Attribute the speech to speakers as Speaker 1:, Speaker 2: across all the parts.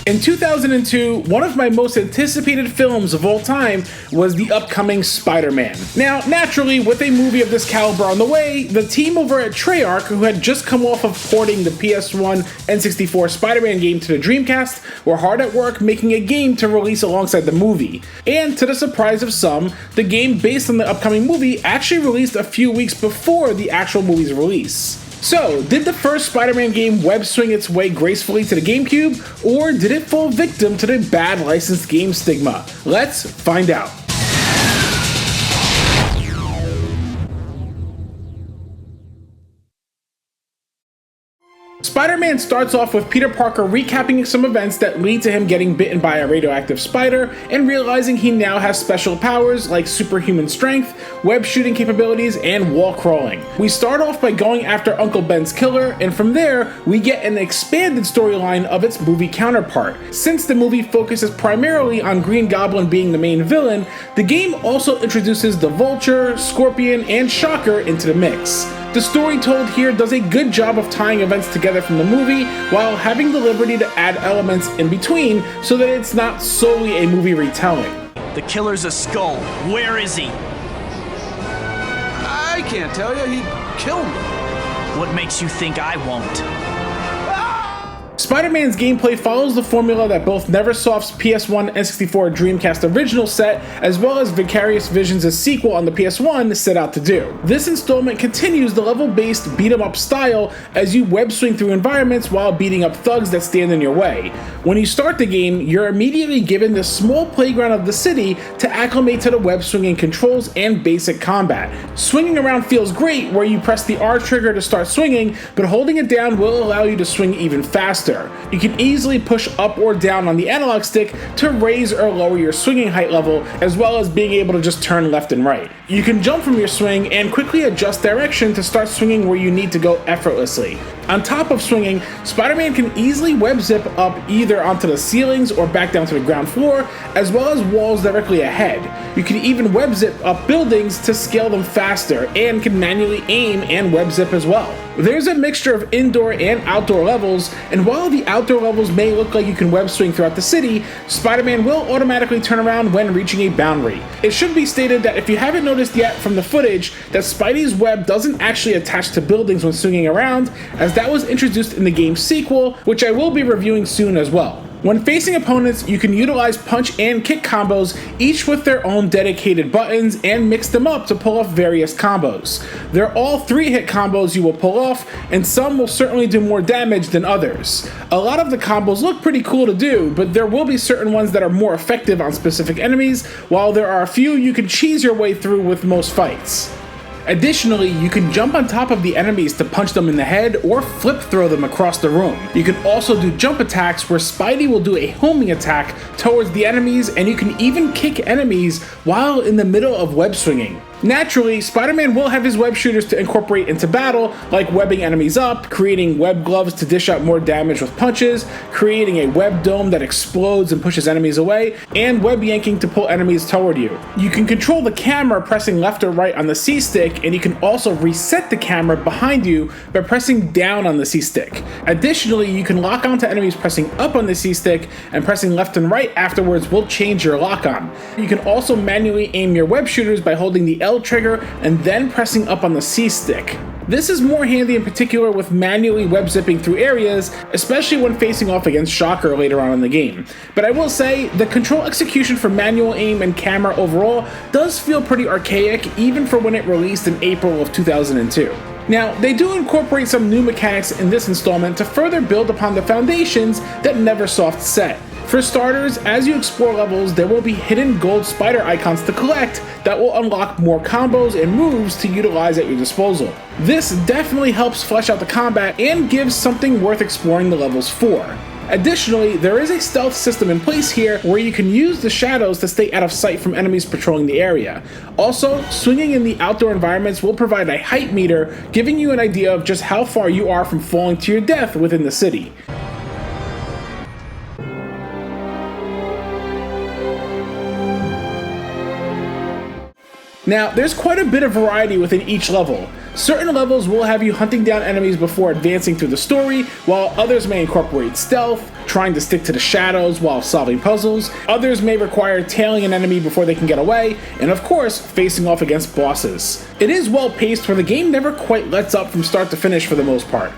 Speaker 1: In 2002, one of my most anticipated films of all time was the upcoming Spider-Man. Now, naturally, with a movie of this caliber on the way, the team over at Treyarch, who had just come off of porting the PS1 N64 Spider-Man game to the Dreamcast, were hard at work making a game to release alongside the movie. And to the surprise of some, the game based on the upcoming movie actually released a few weeks before the actual movie's release. So, did the first Spider-Man game web swing its way gracefully to the GameCube, or did it fall victim to the bad licensed game stigma? Let's find out. Spider-Man starts off with Peter Parker recapping some events that lead to him getting bitten by a radioactive spider and realizing he now has special powers like superhuman strength, web shooting capabilities, and wall crawling. We start off by going after Uncle Ben's killer, and from there, we get an expanded storyline of its movie counterpart. Since the movie focuses primarily on Green Goblin being the main villain, the game also introduces the Vulture, Scorpion, and Shocker into the mix. The story told here does a good job of tying events together from the movie while having the liberty to add elements in between so that it's not solely a movie retelling.
Speaker 2: The killer's a skull. Where is he?
Speaker 3: I can't tell you. He killed me.
Speaker 2: What makes you think I won't?
Speaker 1: Spider-Man's gameplay follows the formula that both Neversoft's PS1 N64 Dreamcast original set, as well as Vicarious Visions' sequel on the PS1, set out to do. This installment continues the level-based beat-em-up style as you web-swing through environments while beating up thugs that stand in your way. When you start the game, you're immediately given the small playground of the city to acclimate to the web-swinging controls and basic combat. Swinging around feels great where you press the R trigger to start swinging, but holding it down will allow you to swing even faster. You can easily push up or down on the analog stick to raise or lower your swinging height level, as well as being able to just turn left and right. You can jump from your swing and quickly adjust direction to start swinging where you need to go effortlessly. On top of swinging, Spider-Man can easily web zip up either onto the ceilings or back down to the ground floor, as well as walls directly ahead. You can even web zip up buildings to scale them faster, and can manually aim and web zip as well. There's a mixture of indoor and outdoor levels, and while the outdoor levels may look like you can web swing throughout the city, Spider-Man will automatically turn around when reaching a boundary. It should be stated that if you haven't noticed yet from the footage, that Spidey's web doesn't actually attach to buildings when swinging around, as that was introduced in the game's sequel, which I will be reviewing soon as well. When facing opponents, you can utilize punch and kick combos, each with their own dedicated buttons, and mix them up to pull off various combos. They're all 3-hit combos you will pull off, and some will certainly do more damage than others. A lot of the combos look pretty cool to do, but there will be certain ones that are more effective on specific enemies, while there are a few you can cheese your way through with most fights. Additionally, you can jump on top of the enemies to punch them in the head or flip throw them across the room. You can also do jump attacks where Spidey will do a homing attack towards the enemies, and you can even kick enemies while in the middle of web swinging. Naturally, Spider-Man will have his web shooters to incorporate into battle, like webbing enemies up, creating web gloves to dish out more damage with punches, creating a web dome that explodes and pushes enemies away, and web yanking to pull enemies toward you. You can control the camera pressing left or right on the C-stick, and you can also reset the camera behind you by pressing down on the C-stick. Additionally, you can lock onto enemies pressing up on the C-stick, and pressing left and right afterwards will change your lock-on. You can also manually aim your web shooters by holding the L trigger and then pressing up on the C stick. This is more handy in particular with manually web zipping through areas, especially when facing off against Shocker later on in the game. But I will say, the control execution for manual aim and camera overall does feel pretty archaic, even for when it released in April of 2002. Now, they do incorporate some new mechanics in this installment to further build upon the foundations that Neversoft set. For starters, as you explore levels, there will be hidden gold spider icons to collect that will unlock more combos and moves to utilize at your disposal. This definitely helps flesh out the combat and gives something worth exploring the levels for. Additionally, there is a stealth system in place here where you can use the shadows to stay out of sight from enemies patrolling the area. Also, swinging in the outdoor environments will provide a height meter, giving you an idea of just how far you are from falling to your death within the city. Now, there's quite a bit of variety within each level. Certain levels will have you hunting down enemies before advancing through the story, while others may incorporate stealth, trying to stick to the shadows while solving puzzles. Others may require tailing an enemy before they can get away, and of course, facing off against bosses. It is well paced, for the game never quite lets up from start to finish for the most part.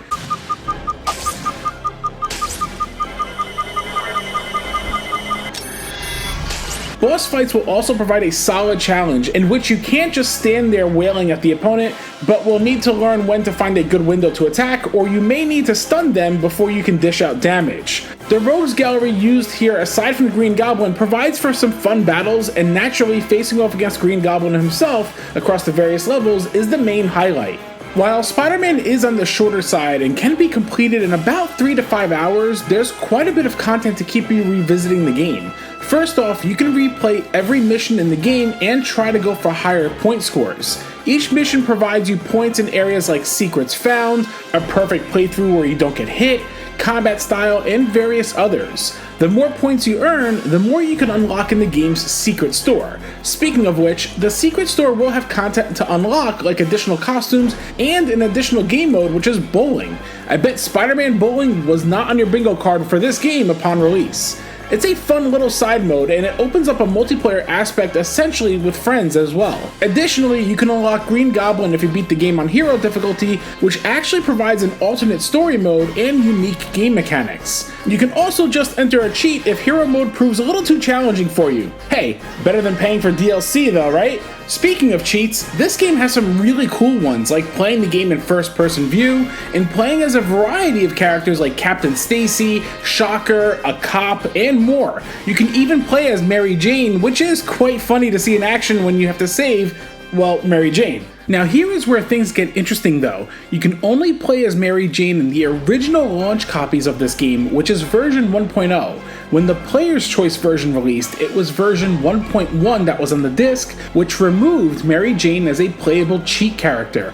Speaker 1: Boss fights will also provide a solid challenge in which you can't just stand there wailing at the opponent, but will need to learn when to find a good window to attack, or you may need to stun them before you can dish out damage. The rogues gallery used here, aside from the Green Goblin, provides for some fun battles, and naturally facing off against Green Goblin himself across the various levels is the main highlight. While Spider-Man is on the shorter side and can be completed in about 3 to 5 hours, there's quite a bit of content to keep you revisiting the game. First off, you can replay every mission in the game and try to go for higher point scores. Each mission provides you points in areas like secrets found, a perfect playthrough where you don't get hit, combat style, and various others. The more points you earn, the more you can unlock in the game's secret store. Speaking of which, the secret store will have content to unlock like additional costumes and an additional game mode, which is bowling. I bet Spider-Man Bowling was not on your bingo card for this game upon release. It's a fun little side mode, and it opens up a multiplayer aspect essentially with friends as well. Additionally, you can unlock Green Goblin if you beat the game on Hero difficulty, which actually provides an alternate story mode and unique game mechanics. You can also just enter a cheat if Hero mode proves a little too challenging for you. Hey, better than paying for DLC though, right? Speaking of cheats, this game has some really cool ones, like playing the game in first-person view, and playing as a variety of characters like Captain Stacy, Shocker, a cop, and more. You can even play as Mary Jane, which is quite funny to see in action when you have to save, well, Mary Jane. Now here is where things get interesting though. You can only play as Mary Jane in the original launch copies of this game, which is version 1.0. When the Player's Choice version released, it was version 1.1 that was on the disc, which removed Mary Jane as a playable cheat character.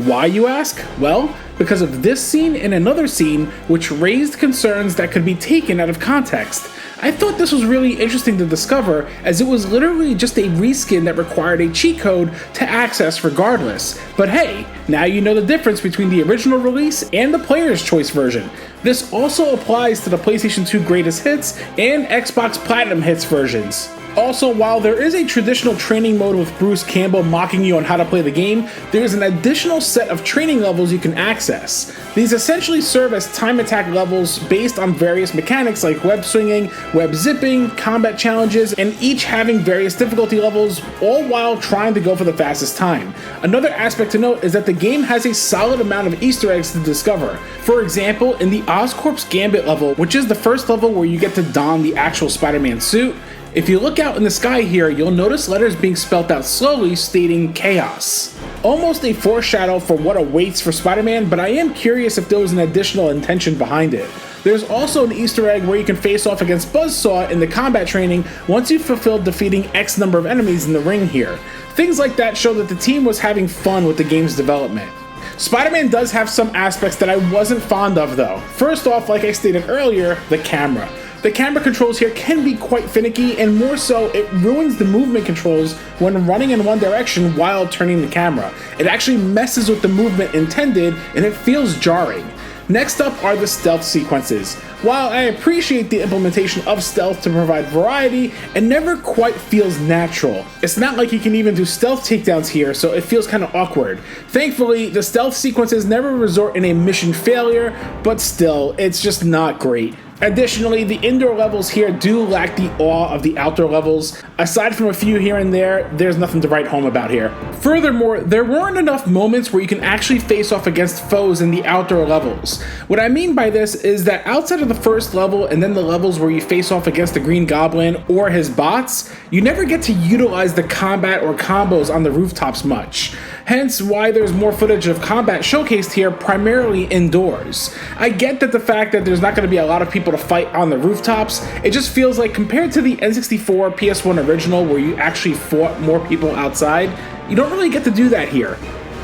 Speaker 1: Why, you ask? Well, because of this scene and another scene which raised concerns that could be taken out of context. I thought this was really interesting to discover, as it was literally just a reskin that required a cheat code to access regardless. But hey, now you know the difference between the original release and the Player's Choice version. This also applies to the PlayStation 2 Greatest Hits and Xbox Platinum Hits versions. Also, while there is a traditional training mode with Bruce Campbell mocking you on how to play the game, there is an additional set of training levels you can access. These essentially serve as time attack levels based on various mechanics like web swinging, web zipping, combat challenges, and each having various difficulty levels, all while trying to go for the fastest time. Another aspect to note is that the game has a solid amount of Easter eggs to discover. For example, in the Oscorp's Gambit level, which is the first level where you get to don the actual Spider-Man suit, if you look out in the sky here, you'll notice letters being spelled out slowly stating Chaos. Almost a foreshadow for what awaits for Spider-Man, but I am curious if there was an additional intention behind it. There's also an Easter egg where you can face off against Buzzsaw in the combat training once you've fulfilled defeating X number of enemies in the ring here. Things like that show that the team was having fun with the game's development. Spider-Man does have some aspects that I wasn't fond of though. First off, like I stated earlier, the camera. The camera controls here can be quite finicky, and more so, it ruins the movement controls when running in one direction while turning the camera. It actually messes with the movement intended, and it feels jarring. Next up are the stealth sequences. While I appreciate the implementation of stealth to provide variety, it never quite feels natural. It's not like you can even do stealth takedowns here, so it feels kind of awkward. Thankfully, the stealth sequences never resort in a mission failure, but still, it's just not great. Additionally, the indoor levels here do lack the awe of the outdoor levels. Aside from a few here and there, there's nothing to write home about here. Furthermore, there weren't enough moments where you can actually face off against foes in the outdoor levels. What I mean by this is that outside of the first level and then the levels where you face off against the Green Goblin or his bots, you never get to utilize the combat or combos on the rooftops much. Hence why there's more footage of combat showcased here, primarily indoors. I get that the fact that there's not going to be a lot of people to fight on the rooftops, it just feels like compared to the N64 PS1 original where you actually fought more people outside, you don't really get to do that here.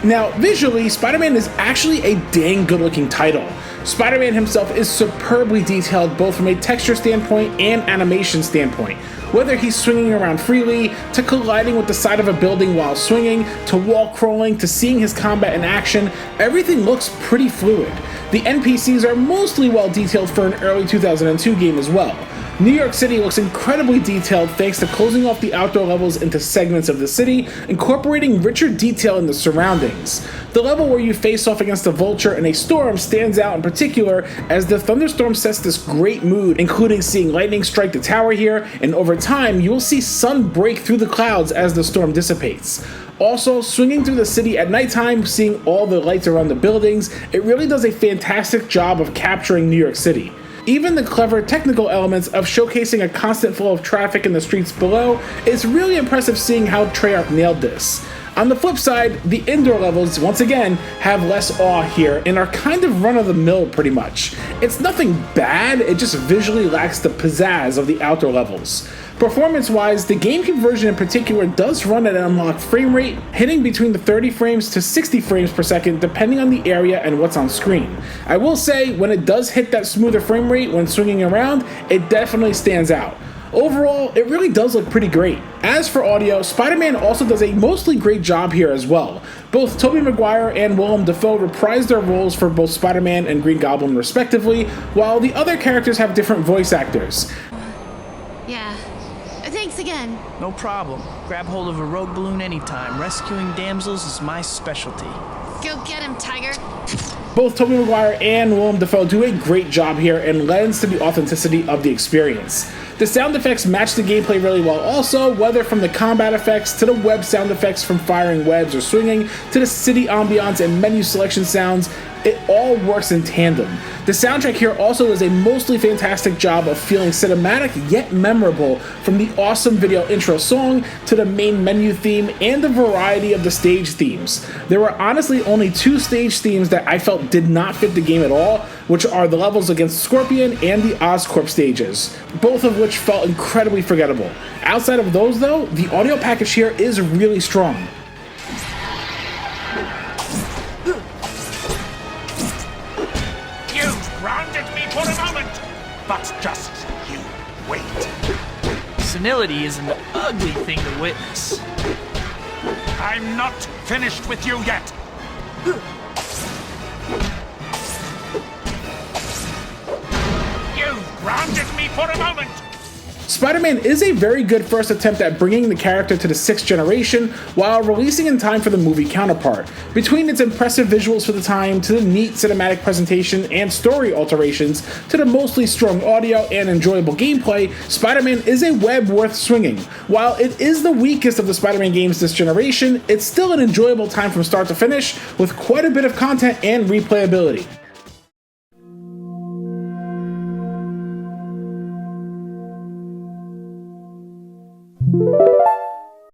Speaker 1: Now, visually, Spider-Man is actually a dang good looking title. Spider-Man himself is superbly detailed both from a texture standpoint and animation standpoint. Whether he's swinging around freely, to colliding with the side of a building while swinging, to wall crawling, to seeing his combat in action, everything looks pretty fluid. The NPCs are mostly well detailed for an early 2002 game as well. New York City looks incredibly detailed thanks to closing off the outdoor levels into segments of the city, incorporating richer detail in the surroundings. The level where you face off against a vulture in a storm stands out in particular as the thunderstorm sets this great mood, including seeing lightning strike the tower here, and over time you will see sun break through the clouds as the storm dissipates. Also, swinging through the city at nighttime, seeing all the lights around the buildings, it really does a fantastic job of capturing New York City. Even the clever technical elements of showcasing a constant flow of traffic in the streets below, it's really impressive seeing how Treyarch nailed this. On the flip side, the indoor levels, once again, have less awe here and are kind of run-of-the-mill pretty much. It's nothing bad, it just visually lacks the pizzazz of the outdoor levels. Performance-wise, the GameCube version in particular does run at an unlocked frame rate, hitting between the 30 frames to 60 frames per second depending on the area and what's on screen. I will say, when it does hit that smoother frame rate when swinging around, it definitely stands out. Overall, it really does look pretty great. As for audio, Spider-Man also does a mostly great job here as well. Both Tobey Maguire and Willem Dafoe reprise their roles for both Spider-Man and Green Goblin respectively, while the other characters have different voice actors.
Speaker 4: Yeah. Thanks again.
Speaker 2: No problem. Grab hold of a rogue balloon anytime. Rescuing damsels is my specialty.
Speaker 4: Go get him, Tiger.
Speaker 1: Both Tobey Maguire and Willem Dafoe do a great job here and lends to the authenticity of the experience. The sound effects match the gameplay really well also, whether from the combat effects to the web sound effects from firing webs or swinging, to the city ambiance and menu selection sounds, it all works in tandem. The soundtrack here also does a mostly fantastic job of feeling cinematic yet memorable, from the awesome video intro song to the main menu theme and the variety of the stage themes. There were honestly only 2 stage themes that I felt did not fit the game at all, which are the levels against Scorpion and the Oscorp stages, both of which felt incredibly forgettable. Outside of those though, the audio package here is really strong.
Speaker 5: For a moment, but just you wait.
Speaker 2: Senility is an ugly thing to witness.
Speaker 5: I'm not finished with you yet. You've grounded me for a moment.
Speaker 1: Spider-Man is a very good first attempt at bringing the character to the 6th generation while releasing in time for the movie counterpart. Between its impressive visuals for the time, to the neat cinematic presentation and story alterations, to the mostly strong audio and enjoyable gameplay, Spider-Man is a web worth swinging. While it is the weakest of the Spider-Man games this generation, it's still an enjoyable time from start to finish with quite a bit of content and replayability.